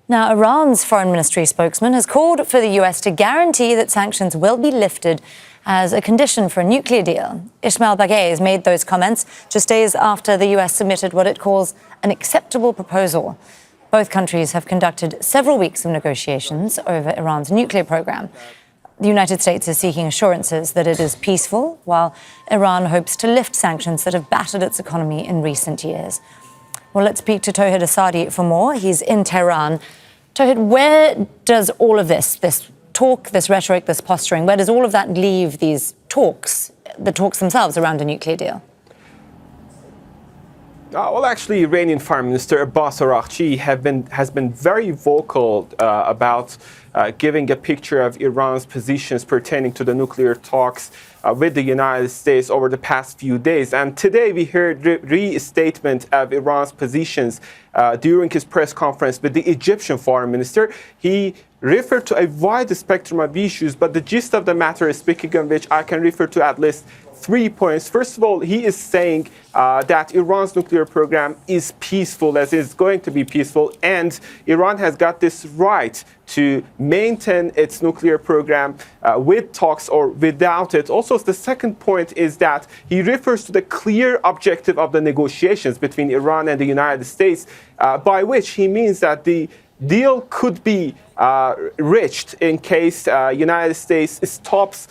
Now, Iran's foreign ministry spokesman has called for the US to guarantee that sanctions will be lifted as a condition for a nuclear deal. Esmail Baghaei has made those comments just days after the US submitted what it calls an acceptable proposal. Both countries have conducted several weeks of negotiations over Iran's nuclear program. The United States is seeking assurances that it is peaceful, while Iran hopes to lift sanctions that have battered its economy in recent years. Well, let's speak to Tohid Asadi for more. He's in Tehran. Tohid, where does all of this talk, this rhetoric, this posturing, where does all of that leave these talks, the talks themselves around a nuclear deal? Well, actually, Iranian Foreign Minister Abbas Araghchi has been very vocal about giving a picture of Iran's positions pertaining to the nuclear talks with the United States over the past few days. And today we heard restatement of Iran's positions during his press conference with the Egyptian Foreign Minister. He referred to a wide spectrum of issues, but the gist of the matter, speaking of which, I can refer to at least 3 points. First of all, he is saying that Iran's nuclear program is peaceful, as is going to be peaceful, and Iran has got this right to maintain its nuclear program with talks or without it. Also, the second point is that he refers to the clear objective of the negotiations between Iran and the United States, by which he means that the deal could be reached in case United States stops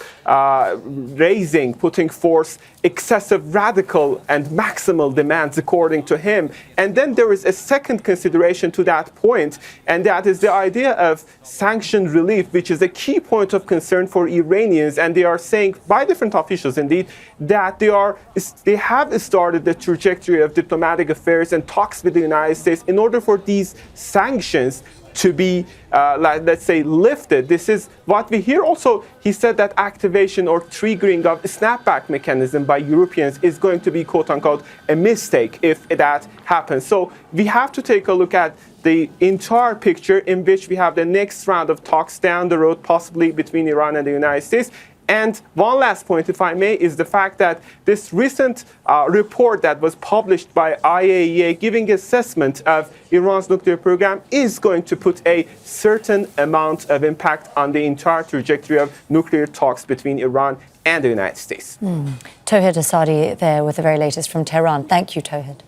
putting forth excessive, radical and maximal demands, according to him. And then there is a second consideration to that point, and that is the idea of sanction relief, which is a key point of concern for Iranians. And they are saying, by different officials indeed, that they have started the trajectory of diplomatic affairs and talks with the United States in order for these sanctions to be, let's say, lifted. This is what we hear. Also, he said that activation or triggering of a snapback mechanism by Europeans is going to be, quote unquote, a mistake if that happens. So we have to take a look at the entire picture, in which we have the next round of talks down the road, possibly between Iran and the United States. And one last point, if I may, is the fact that this recent report that was published by IAEA giving assessment of Iran's nuclear program is going to put a certain amount of impact on the entire trajectory of nuclear talks between Iran and the United States. Tohid Asadi there with the very latest from Tehran. Thank you, Tohid.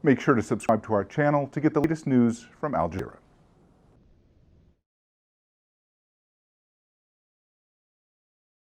Make sure to subscribe to our channel to get the latest news from Al Jazeera.